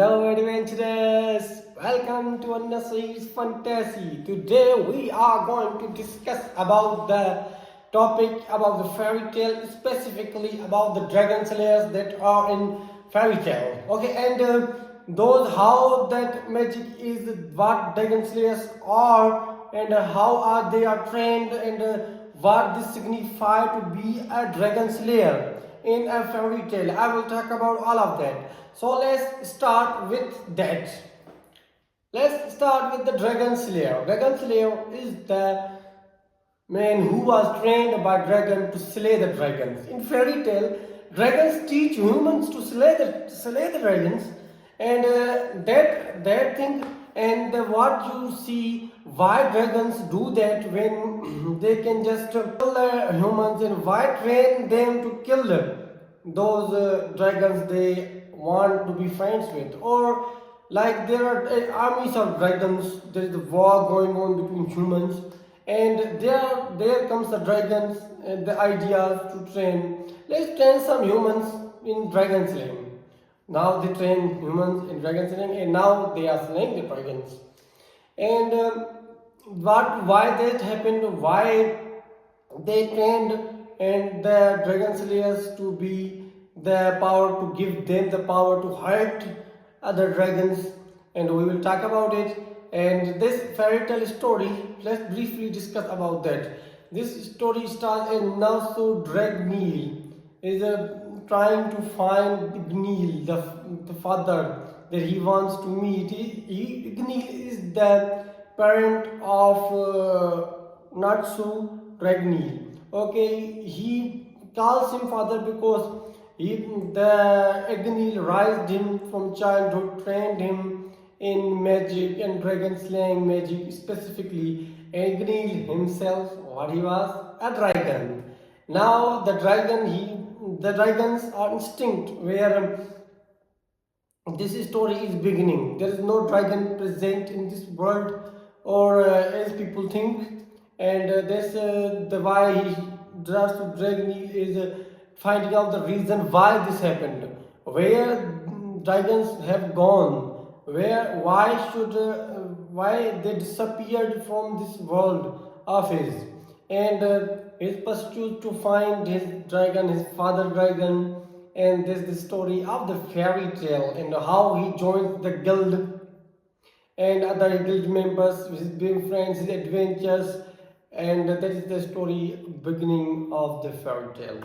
Hello adventurers, welcome to Unnecessary's Fantasy. Today we are going to discuss about the topic about the fairy tale, specifically about the dragon slayers that are in fairy tale. Okay, and those how that magic is, what dragon slayers are, and how are they are trained, and what this signify to be a dragon slayer in a fairy tale. I will talk about all of that. So let's start with that. Let's start with the Dragon Slayer. Dragon Slayer is the man who was trained by dragon to slay the dragons. In fairy tale, dragons teach humans to slay the dragons, and that thing and what you see why dragons do that when they can just kill the humans, and why train them to kill those dragons they want to be friends with, or like there are armies of dragons, there is a war going on between humans, and there comes the dragons and the ideas to train. Let's train some humans in dragon slaying. Now they train humans in dragon slaying, and now they are slaying the dragons. And what why that happened, why they trained and the dragon slayers to be the power, to give them the power to hurt other dragons, and we will talk about it. And this fairy tale story, let's briefly discuss about that. This story starts in Nasu Dragneel is trying to find Igneel, the father that he wants to meet. Igneel is the parent of Natsu Dragneel. Okay, he calls him father because the Igneel raised him from childhood, trained him in magic and dragon slaying magic specifically. Igneel himself, what he was, a dragon. Now the dragons are instinct where this story is beginning. There is no dragon present in this world, or as people think, and that's the why Drasu Dragneel is finding out the reason why this happened, where dragons have gone, why they disappeared from this world of his, and his pursuit to find his dragon, his father dragon. And this is the story of the fairy tale and how he joins the guild and other guild members, his being friends, his adventures, and that is the story beginning of the fairy tale.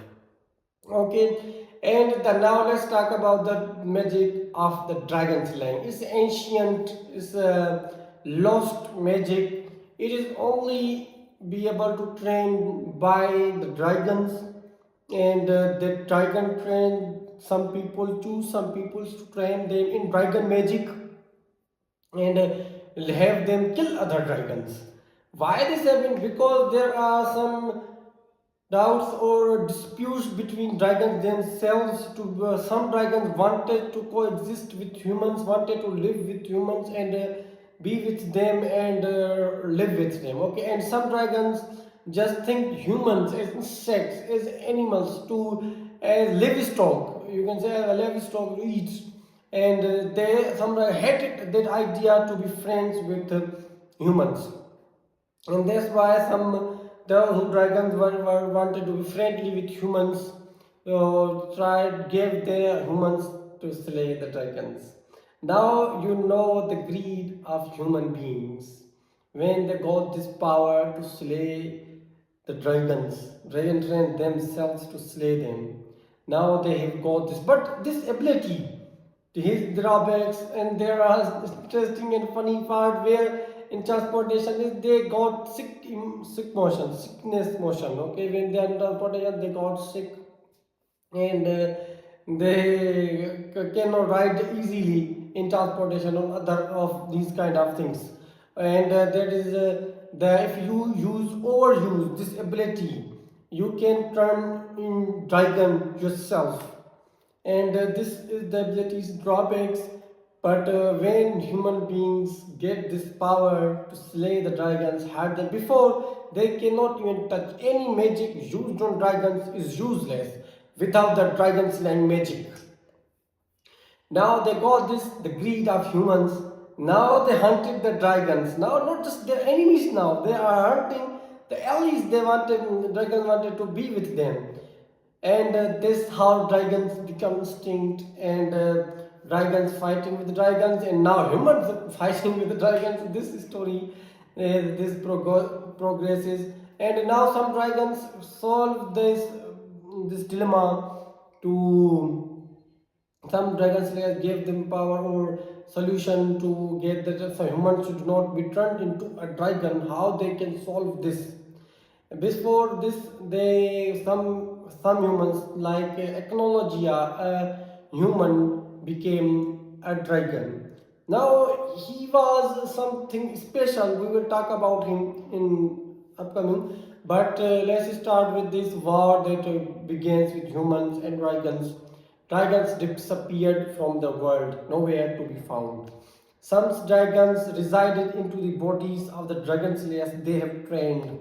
Okay, and now let's talk about the magic of the dragon slaying. It's ancient, it's a lost magic. It is only be able to train by the dragons, and the dragon train some people, choose some people to train them in dragon magic, and have them kill other dragons. Why this happened? Because there are some doubts or disputes between dragons themselves. To some dragons wanted to coexist with humans, wanted to live with humans, and be with them, and live with them. Okay, and some dragons just think humans as insects, as animals, to as livestock. You can say a livestock to eat, and they some hated that idea to be friends with humans, and that's why some the dragons were wanted to be friendly with humans, tried gave their humans to slay the dragons. Now you know the greed of human beings when they got this power to slay the dragons. Dragons trained themselves to slay them. Now they have got this, but this ability, his drawbacks, and there are interesting and funny part where in transportation is they got sickness motion. Okay, when they are in transportation they got sick, and they cannot ride easily in transportation or other of these kind of things. And that is the if you overuse this ability, you can turn in dragon yourself, and this is the ability's drawbacks. But when human beings get this power to slay the dragons, hurt them before they cannot even touch, any magic used on dragons is useless without the dragon slaying magic. Now they got this the greed of humans. Now they hunted the dragons. Now not just their enemies. Now they are hunting the allies. They wanted the dragons wanted to be with them, and this how dragons become extinct, and dragons fighting with dragons, and now humans fighting with the dragons. This story, this progresses, and now some dragons solve this dilemma to some dragon slayers gave them power or solution to get that so humans should not be turned into a dragon. How they can solve this? Before this, they some humans like Echnologia, a human became a dragon. Now he was something special. We will talk about him in upcoming. But let's start with this war that begins with humans and dragons. Dragons disappeared from the world, nowhere to be found. Some dragons resided into the bodies of the dragon slayers they have trained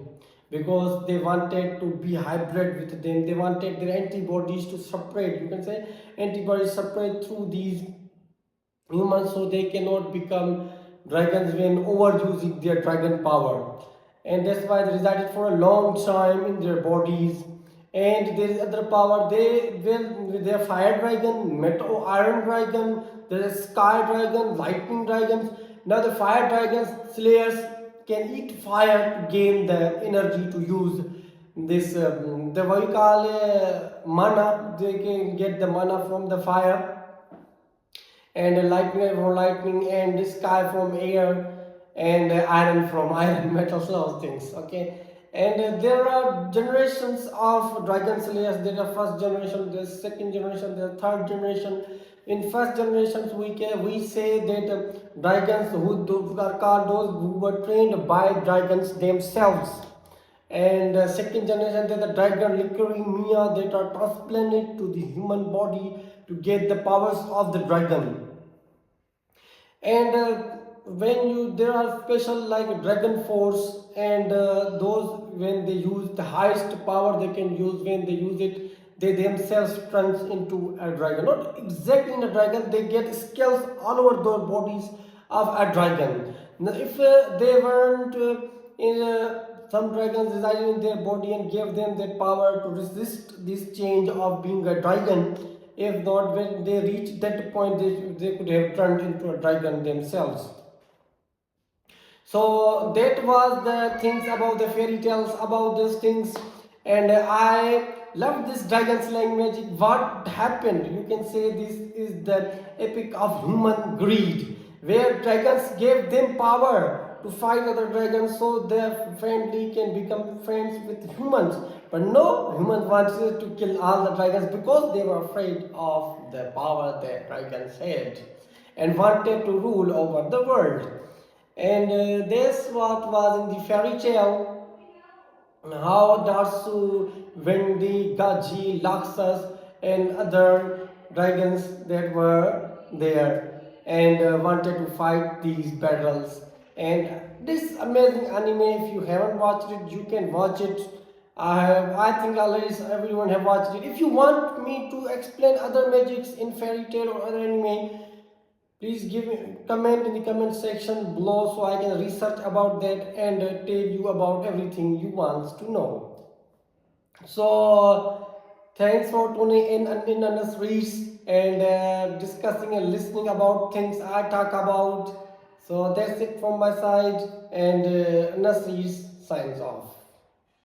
because they wanted to be hybrid with them. They wanted their antibodies to separate. You can say antibodies separate through these humans so they cannot become dragons when overusing their dragon power. And that's why they resided for a long time in their bodies. And there is other power. They will with their fire dragon, metal iron dragon, there is sky dragon, lightning dragons. Now the fire dragons slayers can eat fire to gain the energy to use this the what we call mana. They can get the mana from the fire, and lightning from lightning, and the sky from air, and iron from iron, metals, those things. Okay, and there are generations of dragon slayers. There are first generation, there's second generation, there's third generation. In first generations, we say that dragons who are called those who were trained by dragons themselves. And second generation, there's the dragon Lycorimia that are transplanted to the human body to get the powers of the dragon. And when you there are special like dragon force, and those when they use the highest power they can use, when they use it they themselves turns into a dragon, not exactly in a dragon, they get scales all over their bodies of a dragon. Now if they weren't in some dragons resided in their body and gave them the power to resist this change of being a dragon. If not, when they reach that point, they could have turned into a dragon themselves. So that was the things about the fairy tales about these things, and I love this dragon slaying magic. What happened? You can say this is the epic of human greed, where dragons gave them power to fight other dragons so their friendly can become friends with humans. But no, humans wanted to kill all the dragons because they were afraid of the power that dragons had and wanted to rule over the world. And this what was in the fairy tale, how Darsu, Vendi, Gaji, Laxas, and other dragons that were there and wanted to fight these battles. And this amazing anime, if you haven't watched it, you can watch it. I think already everyone have watched it. If you want me to explain other magics in fairy tale or other anime, please give me comment in the comment section below so I can research about that and tell you about everything you want to know. So thanks for tuning in Anas Reads and discussing and listening about things I talk about. So that's it from my side, and Anas Reads signs off.